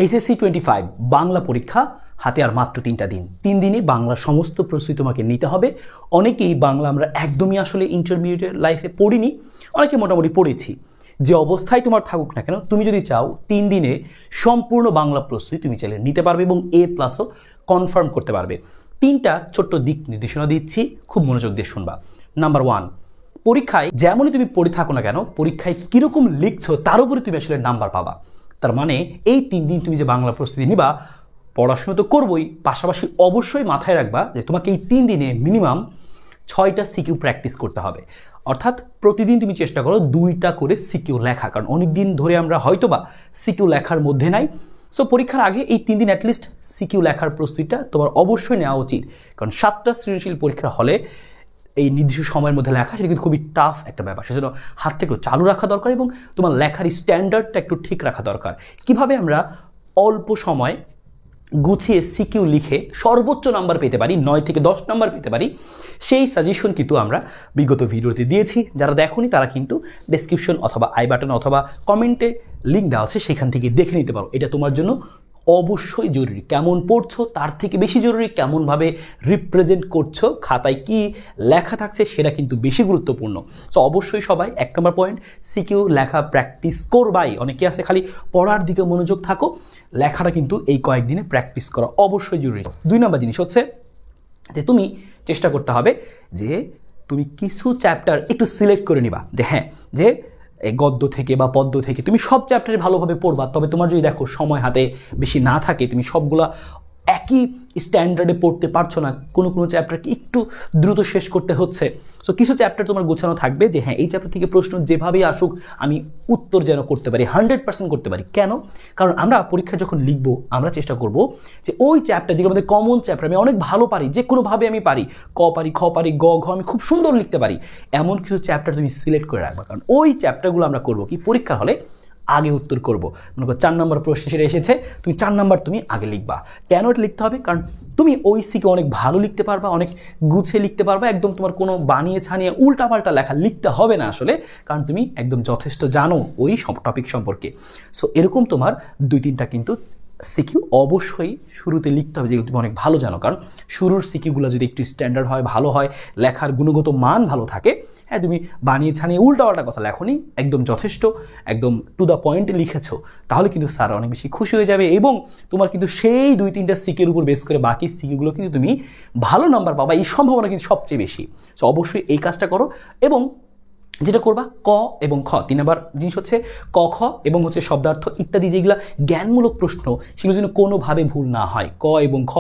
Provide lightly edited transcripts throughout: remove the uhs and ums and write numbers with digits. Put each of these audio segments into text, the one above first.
HSC 25 Bangla পরীক্ষা হাতে আর মাত্র 3টা দিন। 3 দিনে বাংলা সমস্ত প্রস্তুতি তোমাকে নিতে হবে। অনেকেই বাংলা আমরা একদমই আসলে ইন্টারমিডিয়েট লাইফে পড়িনি, অনেকে মোটামুটি পড়েছি। যে অবস্থায় তোমার থাকুক না কেন, তুমি যদি চাও 3 দিনে সম্পূর্ণ বাংলা প্রস্তুতি তুমি চাইলে নিতে পারবে এবং A+ কনফার্ম করতে পারবে। 3টা ছোট্ট দিক নির্দেশনা দিচ্ছি, খুব মনোযোগ দিয়ে শুনবা। নাম্বার 1, পরীক্ষায় যেমনই তুমি পড়ে থাকো না কেন, পরীক্ষায় কীরকম লিখছো তার উপরে তুমি আসলে নাম্বার পাবা। তার মানে এই 3 দিন তুমি যে বাংলা প্রস্তুতি নিবা, পড়াশোনা তো করবোই, পাশাপাশি অবশ্যই মাথায় রাখবা যে তোমাকে এই 3 দিনে মিনিমাম 6টা সিকিউ প্র্যাকটিস করতে হবে। অর্থাৎ প্রতিদিন তুমি চেষ্টা করো 2টা করে সিকিউ লেখা, কারণ অনেক দিন ধরে আমরা হয়তোবা সিকিউ লেখার মধ্যে নাই। সো পরীক্ষার আগে এই 3 দিন অ্যাটলিস্ট সিকিউ লেখার প্রস্তুতিটা তোমার অবশ্যই নেওয়া উচিত, কারণ 7টা সৃজনশীল পরীক্ষার হলে এই নির্দিষ্ট সময়ের মধ্যে লেখা সেটা কিন্তু খুবই টাফ একটা ব্যাপার। সেজন্য হাতটা একটু চালু রাখা দরকার এবং তোমার লেখার স্ট্যান্ডার্ডটা একটু ঠিক রাখা দরকার। কিভাবে আমরা অল্প সময় গুছিয়ে সিকিউ লিখে সর্বোচ্চ নাম্বার পেতে পারি, 9 থেকে 10 নাম্বার পেতে পারি, সেই সাজেশন কিন্তু আমরা বিগত ভিডিওতে দিয়েছি। যারা দেখোনি তারা কিন্তু ডেসক্রিপশন অথবা আই বাটন অথবা কমেন্টে লিঙ্ক দেওয়া আছে, সেখান থেকে দেখে নিতে পারো। এটা তোমার জন্য অবশ্যই জরুরি। কেমন পড়ছো তার থেকে বেশি জরুরি কেমনভাবে রিপ্রেজেন্ট করছো, খাতায় কি লেখা থাকছে সেটা কিন্তু বেশি গুরুত্বপূর্ণ। সো অবশ্যই সবাই 1 নম্বর পয়েন্ট, সিকিউ লেখা প্র্যাকটিস করবাই। অনেকে আছে খালি পড়ার দিকে মনোযোগ থাকো, লেখাটা কিন্তু এই কয়েকদিনে প্র্যাকটিস করা অবশ্যই জরুরি। 2 নম্বর জিনিস হচ্ছে যে তুমি চেষ্টা করতে হবে যে তুমি কিছু চ্যাপ্টার একটু সিলেক্ট করে নিবা, যে হ্যাঁ, যে গদ্য থেকে বা পদ্য থেকে তুমি সব চ্যাপ্টারে ভালোভাবে পড়বা। তবে তোমার যদি দেখো সময় হাতে বেশি না থাকে, তুমি সবগুলা একই স্ট্যান্ডার্ডে পড়তে পারছো না, কোনো চ্যাপ্টারকে একটু দ্রুত শেষ করতে হচ্ছে। সো কিছু চ্যাপ্টার তোমার গোছানো থাকবে যে হ্যাঁ, এই চ্যাপ্টার থেকে প্রশ্ন যেভাবেই আসুক আমি উত্তর যেন করতে পারি, 100% করতে পারি। কেন? কারণ আমরা পরীক্ষা যখন লিখবো আমরা চেষ্টা করব যে ওই চ্যাপ্টার যেগুলো আমাদের কমন চ্যাপ্টার, আমি অনেক ভালো পারি, যে কোনোভাবে আমি পারি, ক পারি, খ পারি, গ ঘ আমি খুব সুন্দর লিখতে পারি, এমন কিছু চ্যাপ্টার তুমি সিলেক্ট করে রাখবা। কারণ ওই চ্যাপ্টারগুলো আমরা করবো কি, পরীক্ষা হলে আগে উত্তর করবো। মনে করো 4 নম্বর প্রশ্ন সেটা এসেছে, তুমি 4 নম্বর তুমি আগে লিখবা। কেন এটা লিখতে হবে? কারণ তুমি ওই সিকে অনেক ভালো লিখতে পারবা, অনেক গুছিয়ে লিখতে পারবা, একদম তোমার কোনো বানিয়ে ছানিয়ে উল্টাপাল্টা লেখা লিখতে হবে না আসলে, কারণ তুমি একদম যথেষ্ট জানো ওই টপিক সম্পর্কে। সো এরকম তোমার 2-3টা কিন্তু সিকিউ অবশ্যই শুরুতে লিখতে হবে, যেগুলো তুমি অনেক ভালো জানো। কারণ শুরুর সিকিউগুলো যদি একটু স্ট্যান্ডার্ড হয়, ভালো হয়, লেখার গুণগত মান ভালো থাকে, হ্যাঁ তুমি বানিয়ে ছানিয়ে উল্টাপাল্টা কথা লেখনি, একদম যথেষ্ট একদম টু দ্য পয়েন্টে লিখেছো, তাহলে কিন্তু স্যার অনেক বেশি খুশি হয়ে যাবে এবং তোমার কিন্তু সেই 2-3টা সিকের উপর বেস করে বাকি সিকিগুলো কিন্তু তুমি ভালো নাম্বার পাবা, এই সম্ভাবনা কিন্তু সবচেয়ে বেশি। সো অবশ্যই এই কাজটা করো। এবং যেটা করবা, ক এবং খ, 3 নম্বর জিনিস হচ্ছে ক খ এবং হচ্ছে শব্দার্থ ইত্যাদি যেগুলো জ্ঞানমূলক প্রশ্ন, সেগুলো যেন কোনোভাবে ভুল না হয়। ক এবং খ,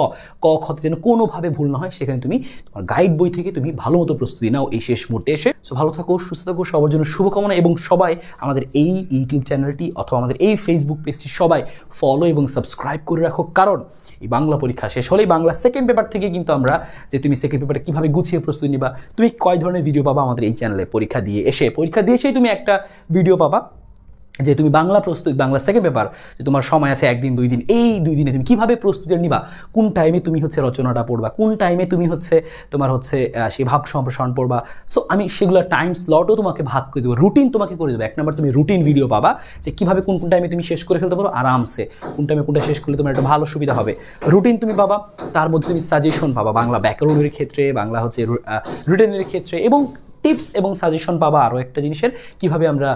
ক খতে যেন কোনোভাবে ভুল না হয়, সেখানে তুমি তোমার গাইড বই থেকে তুমি ভালো মতো প্রস্তুতি নাও এই শেষ মুহূর্তে এসে। সো ভালো থাকো, সুস্থ থাকো, সবার জন্য শুভকামনা। এবং সবাই আমাদের এই ইউটিউব চ্যানেলটি অথবা আমাদের এই ফেসবুক পেজটি সবাই ফলো এবং সাবস্ক্রাইব করে রাখো, কারণ এই বাংলা পরীক্ষা শেষ হলেই বাংলা সেকেন্ড পেপার থেকে কিন্তু আমরা যে তুমি সেকেন্ড পেপারে কীভাবে গুছিয়ে প্রস্তুতি নিবা, তুমি কয় ধরনের ভিডিও পাবা আমাদের এই চ্যানেলে। পরীক্ষা দিয়ে এসেই তুমি একটা ভিডিও পাবা যে তুমি বাংলা প্রস্তুতি, বাংলা সেকেন্ড পেপার, যে তোমার সময় আছে 1 দিন 2 দিন, এই 2 দিনে তুমি কীভাবে প্রস্তুতি নিবা, কোন টাইমে তুমি হচ্ছে রচনাটা পড়বা, কোন টাইমে তুমি হচ্ছে তোমার হচ্ছে সেই ভাব সম্প্রসারণ পড়বা। সো আমি সেগুলো টাইম স্লটও তোমাকে ভাগ করে দেবো, রুটিন তোমাকে করে দেবো। 1 নম্বর তুমি রুটিন ভিডিও পাবা যে কীভাবে কোন টাইমে তুমি শেষ করে ফেলতে পারো আরামসে, কোন টাইমে কোনটা শেষ করলে তোমার একটা ভালো সুবিধা হবে, রুটিন তুমি পাবা। তার মধ্যে তুমি সাজেশন পাবা বাংলা ব্যাকরণের ক্ষেত্রে, বাংলা হচ্ছে রিটেনের ক্ষেত্রে, এবং টিপস এবং সাজেশন পাবা আরও একটা জিনিসের, কিভাবে আমরা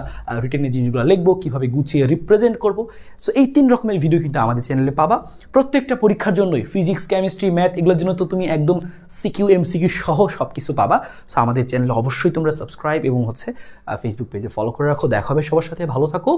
রিটেনের জিনিসগুলো লিখবো, কীভাবে গুছিয়ে রিপ্রেজেন্ট করবো। সো এই 3 রকমের ভিডিও কিন্তু আমাদের চ্যানেলে পাবা প্রত্যেকটা পরীক্ষার জন্যই। ফিজিক্স, কেমিস্ট্রি, ম্যাথ এগুলোর জন্য তো তুমি একদম সিকিউ এমসিকিউ সহ সব কিছু পাবা। সো আমাদের চ্যানেলে অবশ্যই তোমরা সাবস্ক্রাইব এবং হচ্ছে ফেসবুক পেজে ফলো করে রাখো। দেখা হবে সবার সাথে, ভালো থাকো।